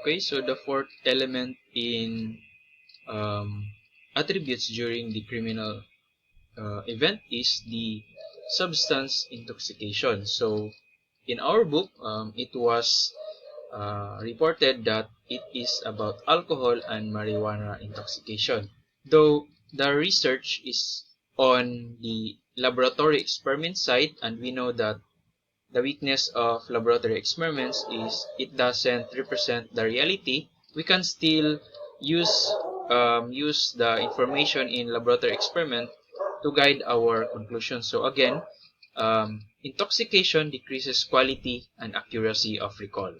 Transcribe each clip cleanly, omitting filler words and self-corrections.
Okay, so the fourth element in attributes during the criminal event is the substance intoxication. So in our book, it was reported that it is about alcohol and marijuana intoxication. Though the research is on the laboratory experiment side, and we know that the weakness of laboratory experiments is it doesn't represent the reality. We can still use use the information in laboratory experiment to guide our conclusion. So again, intoxication decreases quality and accuracy of recall.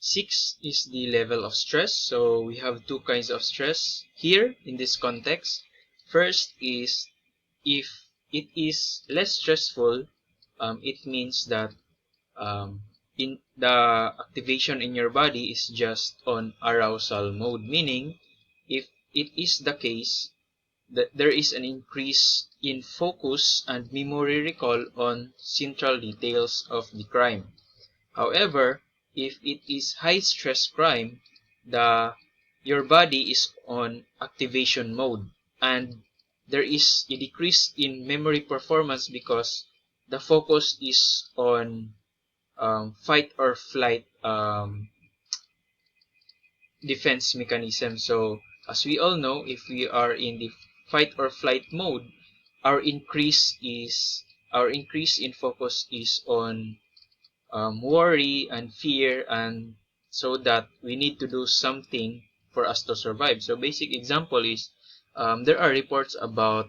6 is the level of stress. So we have two kinds of stress here in this context. First is if it is less stressful, it means that in the activation in your body is just on arousal mode, meaning if it is the case that there is an increase in focus and memory recall on central details of the crime. However, if it is high stress crime, the your body is on activation mode, and there is a decrease in memory performance because the focus is on fight or flight defense mechanism. So as we all know, if we are in the fight or flight mode, our increase is our increase in focus is on worry and fear, and so that we need to do something for us to survive. So basic example is there are reports about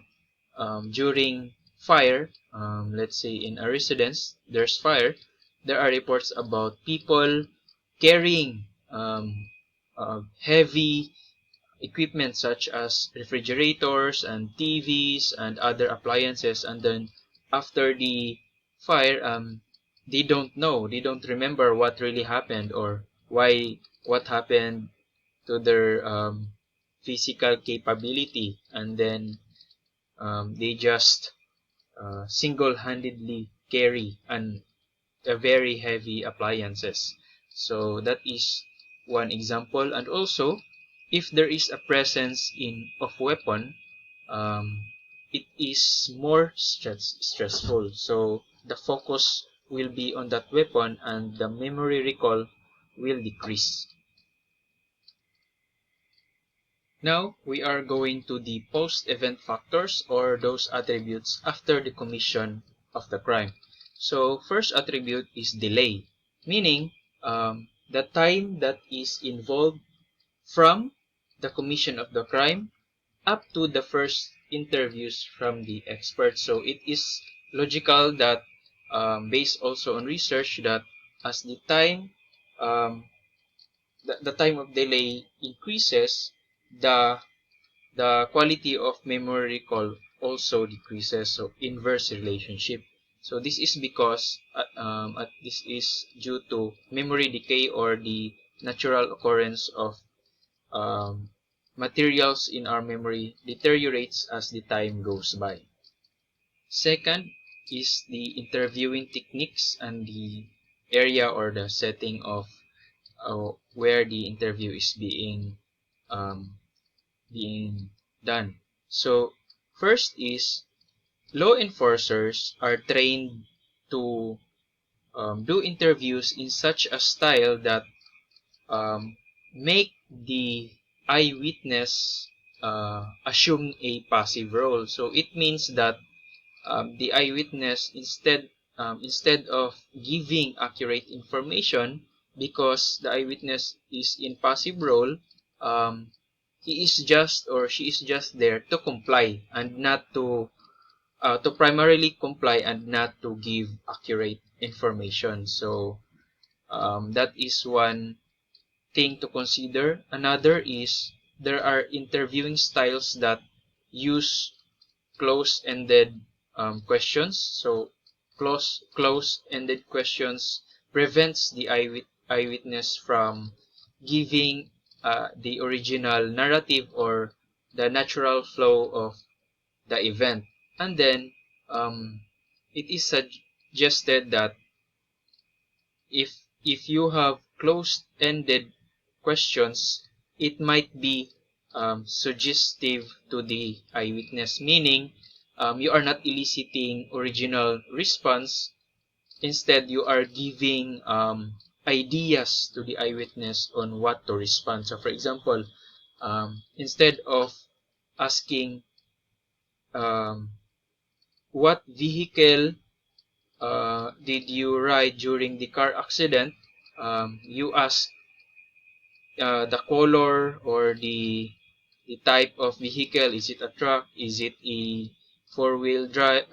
during fire, let's say in a residence there's fire, there are reports about people carrying heavy equipment such as refrigerators and TVs and other appliances, and then after the fire, they don't remember what really happened or what happened to their physical capability, and then they just single-handedly carry a very heavy appliances. So that is one example. And also, if there is a presence of weapon, um, it is more stressful. So the focus will be on that weapon and the memory recall will decrease. Now we are going to the post-event factors, or those attributes after the commission of the crime. So first attribute is delay, meaning the time that is involved from the commission of the crime up to the first interviews from the experts. So it is logical that based also on research that as the time of delay increases, the the quality of memory recall also decreases. So inverse relationship. So this is because this is due to memory decay, or the natural occurrence of um, materials in our memory deteriorates as the time goes by. Second is the interviewing techniques and the area or the setting of where the interview is being done. So first is law enforcers are trained to do interviews in such a style that um, make the eyewitness assume a passive role. So it means that the eyewitness instead of giving accurate information, because the eyewitness is in passive role, um, he is just or she is just there to comply and not to primarily comply and not to give accurate information. So that is one thing to consider. Another is there are interviewing styles that use close-ended questions. So close-ended questions prevents the eyewitness from giving the original narrative or the natural flow of the event. And then it is suggested that if you have closed-ended questions, it might be suggestive to the eyewitness, meaning you are not eliciting original response. Instead, you are giving ideas to the eyewitness on what to respond. So, for example, instead of asking what vehicle did you ride during the car accident, you ask the color or the type of vehicle. Is it a truck? Is it a four-wheel drive,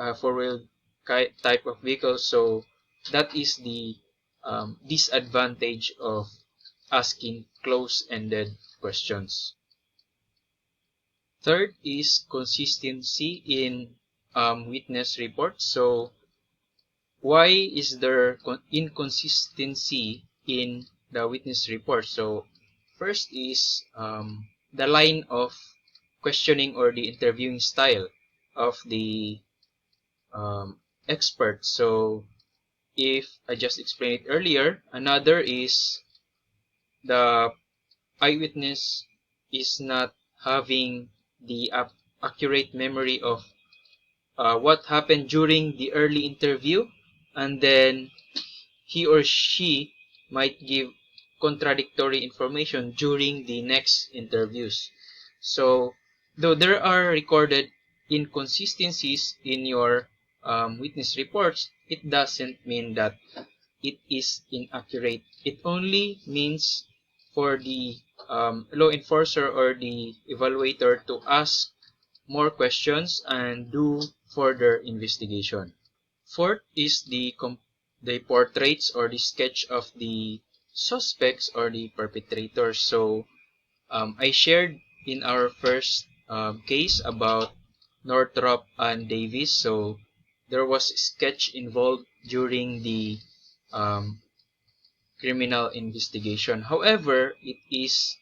type of vehicle? So that is the disadvantage of asking close-ended questions. Third is consistency in witness reports. So why is there inconsistency in the witness report? So first is the line of questioning or the interviewing style of the expert. So if I just explained it earlier, another is the eyewitness is not having the accurate memory of what happened during the early interview, and then he or she might give contradictory information during the next interviews. So, though there are recorded inconsistencies in your witness reports, it doesn't mean that it is inaccurate. It only means for the law enforcer or the evaluator to ask more questions and do further investigation. Fourth is the portraits or the sketch of the suspects or the perpetrators. So I shared in our first case about Northrop and Davis. So there was a sketch involved during the um, criminal investigation. However, it is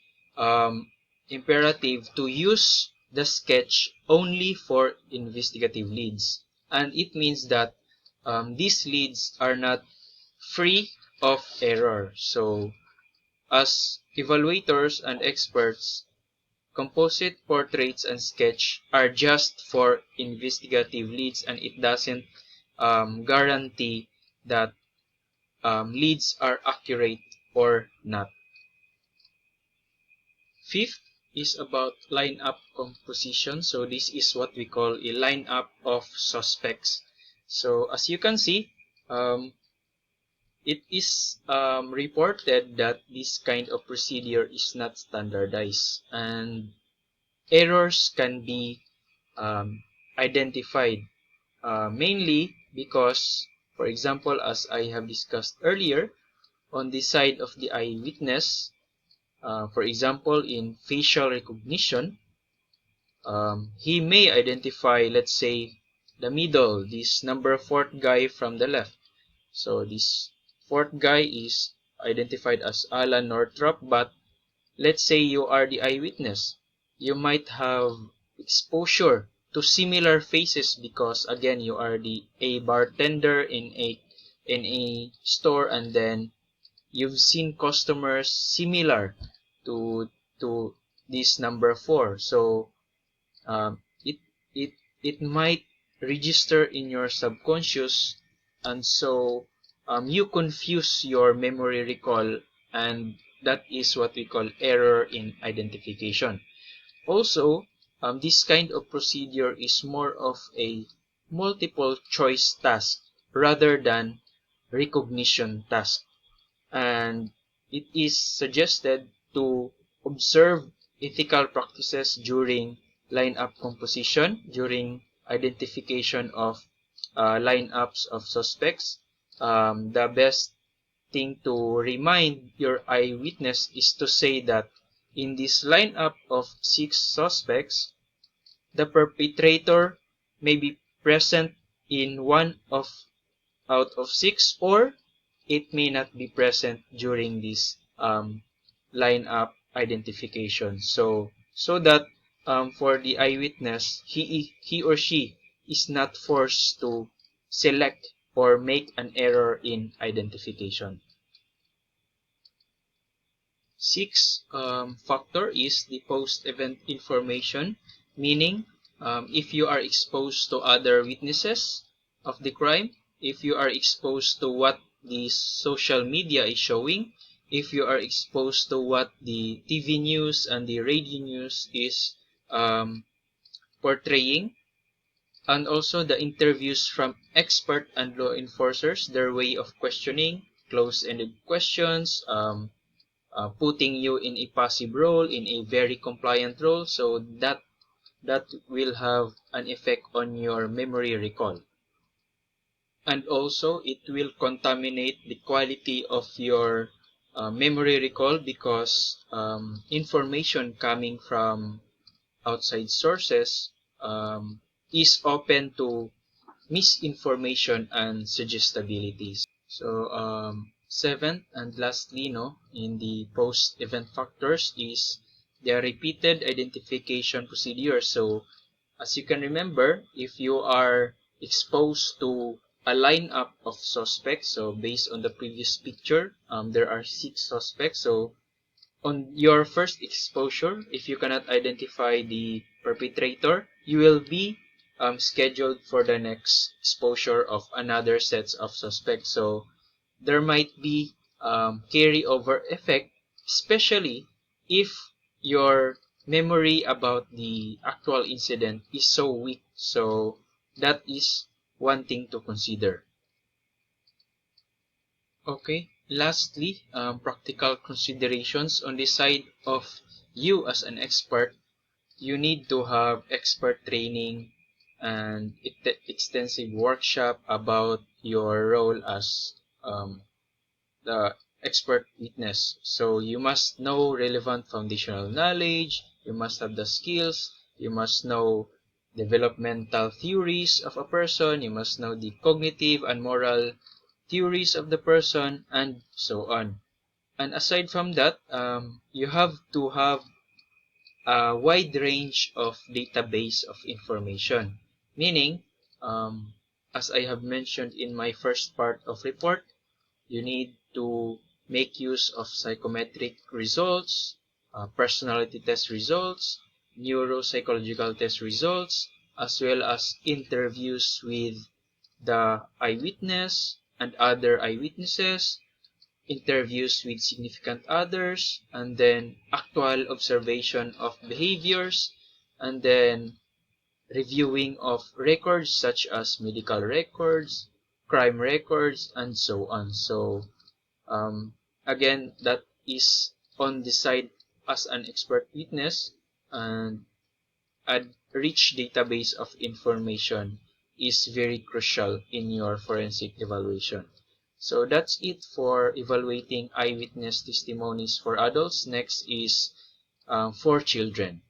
imperative to use the sketch only for investigative leads. And it means that these leads are not free of error. So, as evaluators and experts, composite portraits and sketch are just for investigative leads, and it doesn't guarantee that leads are accurate or not. Fifth is about lineup composition. So this is what we call a lineup of suspects. So as you can see, it is reported that this kind of procedure is not standardized, and errors can be identified mainly because, for example, as I have discussed earlier, on the side of the eyewitness, for example, in facial recognition, he may identify, let's say, the middle, this number fourth guy from the left. So this fourth guy is identified as Alan Northrop, but let's say you are the eyewitness. You might have exposure to similar faces because, again, you are a bartender in a store, and then you've seen customers similar to to this number 4. So um, it it it might register in your subconscious, and so you confuse your memory recall, and that is what we call error in identification. Also, this kind of procedure is more of a multiple choice task rather than recognition task, and it is suggested to observe ethical practices during lineup composition, during identification of lineups of suspects. The best thing to remind your eyewitness is to say that in this lineup of 6 suspects, the perpetrator may be present in one of out of 6, or it may not be present during this lineup identification. So that for the eyewitness, he or she is not forced to select or make an error in identification. Sixth factor is the post-event information, meaning if you are exposed to other witnesses of the crime, if you are exposed to what the social media is showing, if you are exposed to what the TV news and the radio news is portraying, and also the interviews from expert and law enforcers, their way of questioning, close-ended questions, putting you in a passive role, in a very compliant role, so that will have an effect on your memory recall. And also, it will contaminate the quality of your memory recall because information coming from outside sources is open to misinformation and suggestibilities. So, seventh and lastly, no, in the post-event factors is the repeated identification procedure. So, as you can remember, if you are exposed to a lineup of suspects, so based on the previous picture, there are 6 suspects. So, on your first exposure, if you cannot identify the perpetrator, you will be scheduled for the next exposure of another sets of suspects. So there might be carryover effect, especially if your memory about the actual incident is so weak. So that is one thing to consider. Okay, lastly, practical considerations on the side of you as an expert. You need to have expert training and extensive workshop about your role as the expert witness. So you must know relevant foundational knowledge, you must have the skills, you must know developmental theories of a person, you must know the cognitive and moral theories of the person, and so on. And aside from that, you have to have a wide range of database of information. Meaning, as I have mentioned in my first part of report, you need to make use of psychometric results, personality test results, neuropsychological test results, as well as interviews with the eyewitness and other eyewitnesses, interviews with significant others, and then actual observation of behaviors, and then reviewing of records such as medical records, crime records, and so on. So, again, that is on the side as an expert witness, and a rich database of information is very crucial in your forensic evaluation. So that's it for evaluating eyewitness testimonies for adults. Next is for children.